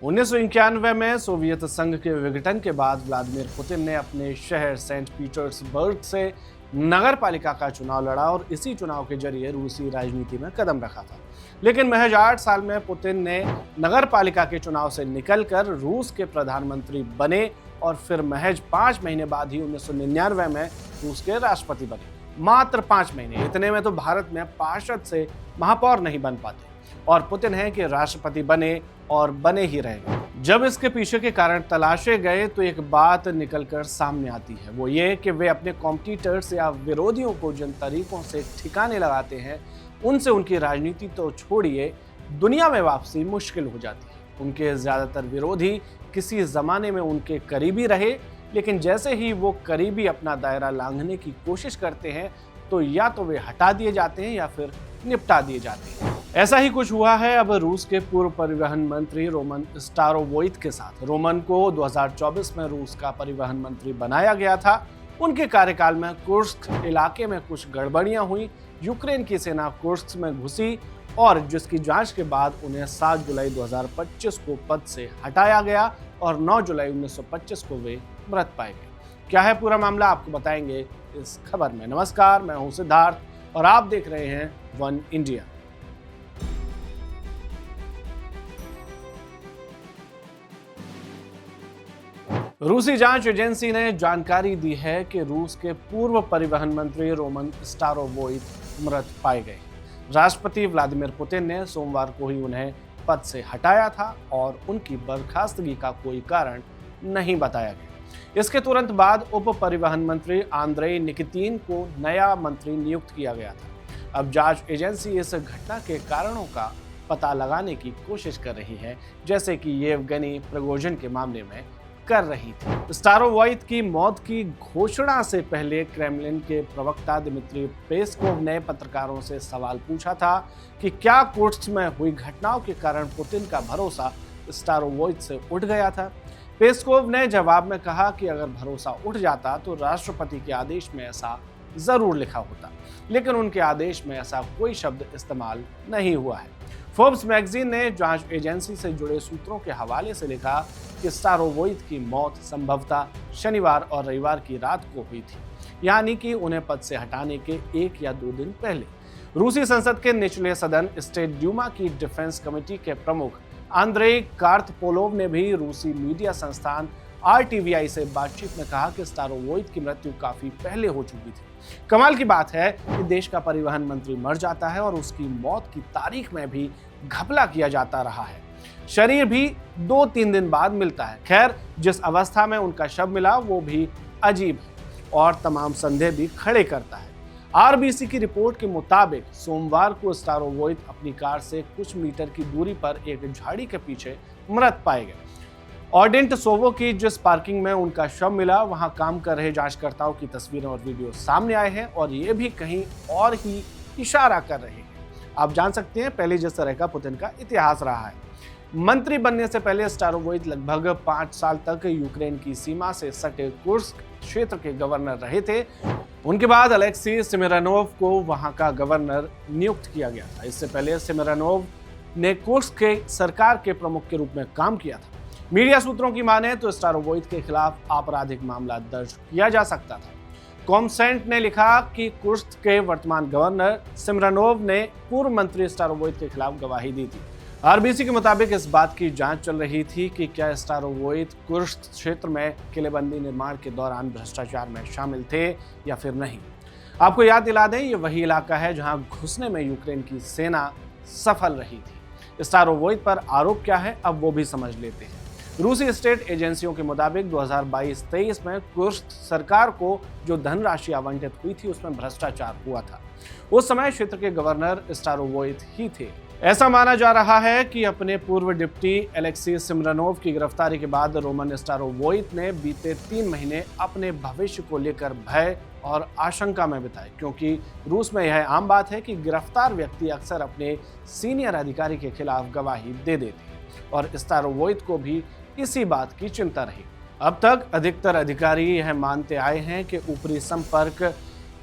1991 में सोवियत संघ के विघटन के बाद व्लादिमीर पुतिन ने अपने शहर सेंट पीटर्सबर्ग से नगर पालिका का चुनाव लड़ा और इसी चुनाव के जरिए रूसी राजनीति में कदम रखा था। लेकिन महज 8 साल में पुतिन ने नगर पालिका के चुनाव से निकलकर रूस के प्रधानमंत्री बने और फिर महज 5 महीने बाद ही 1999 में रूस के राष्ट्रपति बने। मात्र 5 महीने, इतने में तो भारत में पार्षद से महापौर नहीं बन पाते और पुतिन है कि राष्ट्रपति बने और बने ही रहेंगे। जब इसके पीछे के कारण तलाशे गए तो एक बात निकलकर सामने आती है, वो ये कि वे अपने कॉम्पिटिटर्स या विरोधियों को जिन तरीकों से ठिकाने लगाते हैं उनसे उनकी राजनीति तो छोड़िए, दुनिया में वापसी मुश्किल हो जाती है। उनके ज्यादातर विरोधी किसी जमाने में उनके करीबी रहे, लेकिन जैसे ही वो करीबी अपना दायरा लांघने की कोशिश करते हैं तो या तो वे हटा दिए जाते हैं या फिर निपटा दिए जाते हैं। ऐसा ही कुछ हुआ है अब रूस के पूर्व परिवहन मंत्री रोमन स्टारोवोइट के साथ। रोमन को 2024 में रूस का परिवहन मंत्री बनाया गया था। उनके कार्यकाल में कुर्स्क इलाके में कुछ गड़बड़ियां हुई, यूक्रेन की सेना कुर्स्क में घुसी और जिसकी जांच के बाद उन्हें 7 जुलाई 2025 को पद से हटाया गया और 9 जुलाई 1925 को वे मृत पाए गए। क्या है पूरा मामला, आपको बताएंगे इस खबर में। नमस्कार, मैं हूं सिद्धार्थ और आप देख रहे हैं वन इंडिया। रूसी जांच एजेंसी ने जानकारी दी है कि रूस के पूर्व परिवहन मंत्री रोमन स्टारोवोइट मृत पाए गए। राष्ट्रपति व्लादिमीर पुतिन ने सोमवार को ही उन्हें पद से हटाया था और उनकी बर्खास्तगी का कोई कारण नहीं बताया गया। इसके तुरंत बाद उप परिवहन मंत्री आंद्रेई निकितीन को नया मंत्री नियुक्त किया गया था। अब जांच एजेंसी इस घटना के कारणों का पता लगाने की कोशिश कर रही है, जैसे कि येवगेनी प्रिगोजिन के मामले में कर रही थी। स्टारोवोइट की मौत की घोषणा से पहले क्रेमलिन के प्रवक्ता दिमित्री पेस्कोव ने पत्रकारों से सवाल पूछा था कि क्या कुर्स्क में हुई घटनाओं के कारण पुतिन का भरोसा स्टारोवोइट से उठ गया था। पेस्कोव ने जवाब में कहा कि अगर भरोसा उठ जाता तो राष्ट्रपति के आदेश में ऐसा जरूर लिखा होता, लेकिन उनके आदेश में ऐसा कोई शब्द इस्तेमाल नहीं हुआ है। फोर्ब्स मैगजीन ने जांच एजेंसी से जुड़े सूत्रों के हवाले से लिखा कि स्टारोवोइट की मौत संभवतः शनिवार और रविवार की रात को हुई थी, यानी कि उन्हें पद से हटाने के 1 या 2 दिन पहले। रूसी संसद के निचले सदन स्टेट ड्यूमा की डिफेंस कमेटी के प्रमुख आंद्रेई कार्तपोलोव ने भी रूसी मीडिया संस्थान RTVI से बातचीत में कहा कि स्टारोवोइट की मृत्यु काफी पहले हो चुकी थी। कमाल की बात है कि देश का परिवहन मंत्री मर जाता है और उसकी मौत की तारीख में भी घपला किया जाता रहा है। शरीर भी 2-3 दिन बाद मिलता है। खैर, जिस अवस्था में उनका शव मिला वो भी अजीब है और तमाम संदेह भी खड़े करता है। RBC की रिपोर्ट के मुताबिक सोमवार को स्टारोवोइट अपनी कार से कुछ मीटर की दूरी पर एक झाड़ी के पीछे मृत पाए गए। ऑडेंटसोवो की जिस पार्किंग में उनका शव मिला, वहां काम कर रहे जांचकर्ताओं की तस्वीरें और वीडियो सामने आए हैं और ये भी कहीं और ही इशारा कर रहे हैं। आप जान सकते हैं पहले जिस तरह का पुतिन का इतिहास रहा है। मंत्री बनने से पहले स्टारोवोइट लगभग 5 साल तक यूक्रेन की सीमा से सटे कुर्स्क क्षेत्र के गवर्नर रहे थे। उनके बाद अलेक्सी सिमिरनोव को वहां का गवर्नर नियुक्त किया गया था। इससे पहले सिमिरनोव ने कुर्स्क के सरकार के प्रमुख के रूप में काम किया था। मीडिया सूत्रों की माने तो स्टारोवोइट के खिलाफ आपराधिक मामला दर्ज किया जा सकता था। कॉमसेंट ने लिखा कि कुर्स्क के वर्तमान गवर्नर सिमरनोव ने पूर्व मंत्री स्टारोवोइट के खिलाफ गवाही दी थी। RBC के मुताबिक इस बात की जांच चल रही थी कि क्या स्टारोवोइट कुर्स्क क्षेत्र में किलेबंदी निर्माण के दौरान भ्रष्टाचार में शामिल थे या फिर नहीं। आपको याद दिला दें, ये वही इलाका है जहां घुसने में यूक्रेन की सेना सफल रही थी। स्टारोवोइट पर आरोप क्या है, अब वो भी समझ लेते हैं। रूसी स्टेट एजेंसियों के मुताबिक 2022-23 में कुर्स्क सरकार को जो धनराशि आवंटित हुई थी उसमें भ्रष्टाचार हुआ था। उस समय क्षेत्र के गवर्नर स्टारोवोइट ही थे। ऐसा माना जा रहा है कि अपने पूर्व डिप्टी अलेक्सी सिमरनोव की गिरफ्तारी के बाद रोमन स्टारोवोइट ने बीते 3 महीने अपने भविष्य को लेकर भय और आशंका में बिताए, क्योंकि रूस में यह आम बात है कि गिरफ्तार व्यक्ति अक्सर अपने सीनियर अधिकारी के खिलाफ गवाही दे देते हैं और स्टारोवोइट को भी इसी बात की चिंता रही। अब तक अधिकतर अधिकारी यह मानते आए हैं कि ऊपरी संपर्क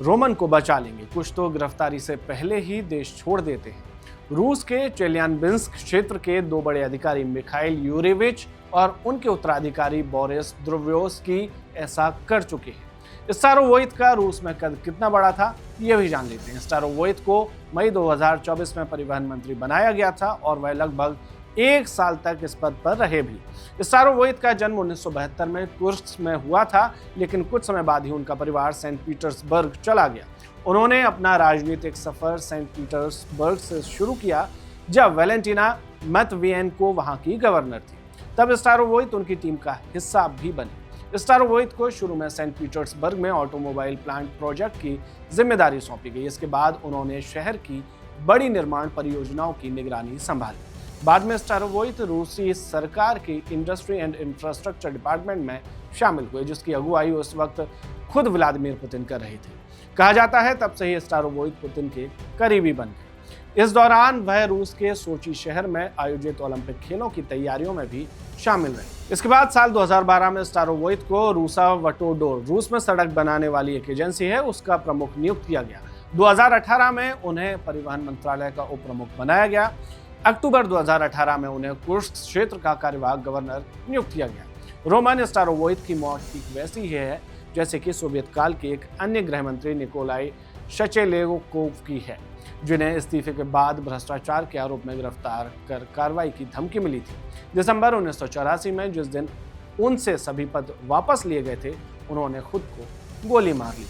रोमन को बचा लेंगे। कुछ तो गिरफ्तारी से पहले ही देश छोड़ देते हैं। रूस के चेलियानबिंस्क क्षेत्र के 2 बड़े अधिकारी मिखाइल यूरेविच और उनके उत्तराधिकारी बोरिस द्रोव्योस्की ऐसा कर चुके हैं। स्टारोवोइट का रूस में कद कितना बड़ा था, ये भी जान लेते हैं। स्टारोवोइट को मई 2024 में परिवहन मंत्री बनाया गया था और वह लगभग 1 साल तक इस पद पर रहे भी। स्टारोवोइट का जन्म 1972 में कुर्स्क में हुआ था, लेकिन कुछ समय बाद ही उनका परिवार सेंट पीटर्सबर्ग चला गया। उन्होंने अपना राजनीतिक सफर सेंट पीटर्सबर्ग से शुरू किया, जब वैलेंटिना मैत्वियेंको वहां की गवर्नर थी। तब स्टारोवोइट उनकी टीम का हिस्सा भी बने। स्टारोवोइट को शुरू में सेंट पीटर्सबर्ग में ऑटोमोबाइल प्लांट प्रोजेक्ट की जिम्मेदारी सौंपी गई। इसके बाद उन्होंने शहर की बड़ी निर्माण परियोजनाओं की निगरानी संभाली। बाद में स्टारोवोइट रूसी सरकार की इंडस्ट्री एंड इंफ्रास्ट्रक्चर डिपार्टमेंट में शामिल हुए, जिसकी अगुवाई उस वक्त खुद व्लादिमीर पुतिन कर रहे थे। कहा जाता है तब से ही स्टारोवोइट पुतिन के करीबी बन गए। इस दौरान वह रूस के सोची शहर में आयोजित ओलंपिक खेलों की तैयारियों में भी शामिल रहे। इसके बाद साल 2012 में स्टारोवोइट को रूसावटोडोर, रूस में सड़क बनाने वाली एक एजेंसी है, उसका प्रमुख नियुक्त किया गया। 2018 में उन्हें परिवहन मंत्रालय का उप प्रमुख बनाया गया। अक्टूबर 2018 में उन्हें कुर्स्क क्षेत्र का कार्यवाहक गवर्नर नियुक्त किया गया। रोमन स्टारोवोइट की मौत ठीक वैसी ही है जैसे कि सोवियत काल के एक अन्य गृह मंत्री निकोलाई शचेलेवकोव की है, जिन्हें इस्तीफे के बाद भ्रष्टाचार के आरोप में गिरफ्तार कर कार्रवाई की धमकी मिली थी। दिसंबर 1984 में जिस दिन उनसे सभी पद वापस लिए गए थे, उन्होंने खुद को गोली मार ली।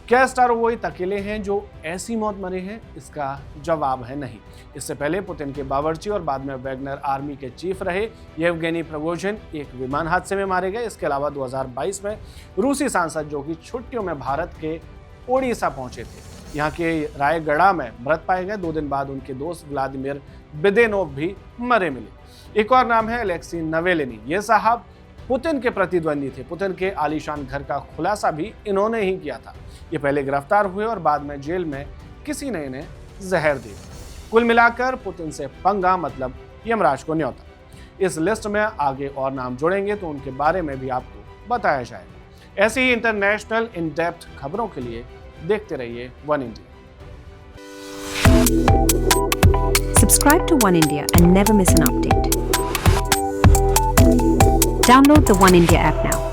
क्या स्टारोवोइट अकेले हैं जो ऐसी मौत मरे हैं? इसका जवाब है नहीं। इससे पहले पुतिन के बावर्ची और बाद में वैगनर आर्मी के चीफ रहे येवगेनी प्रिगोजिन एक विमान हादसे में मारे गए। इसके अलावा 2022 में रूसी सांसद जो कि छुट्टियों में भारत के ओडिशा पहुंचे थे, यहाँ के रायगढ़ा में मृत पाए गए। 2 दिन बाद उनके दोस्त व्लादिमीर बेदेनोव भी मरे मिले। एक और नाम है अलेक्सी नवेलिनी। ये साहब पुतिन के प्रतिद्वंदी थे। पुतिन के आलीशान घर का खुलासा भी इन्होंने ही किया था। ये पहले गिरफ्तार हुए और बाद में जेल में किसी ने इन्हें जहर दी। कुल मिलाकर पुतिन से पंगा मतलब यमराज को न्योता। इस लिस्ट में आगे और नाम जुड़ेंगे तो उनके बारे में भी आपको बताया जाएगा। ऐसी ही इंटरनेशनल इन डेप्थ खबरों के लिए देखते रहिए one India. Subscribe to One India and never miss an update. Download the One India app now.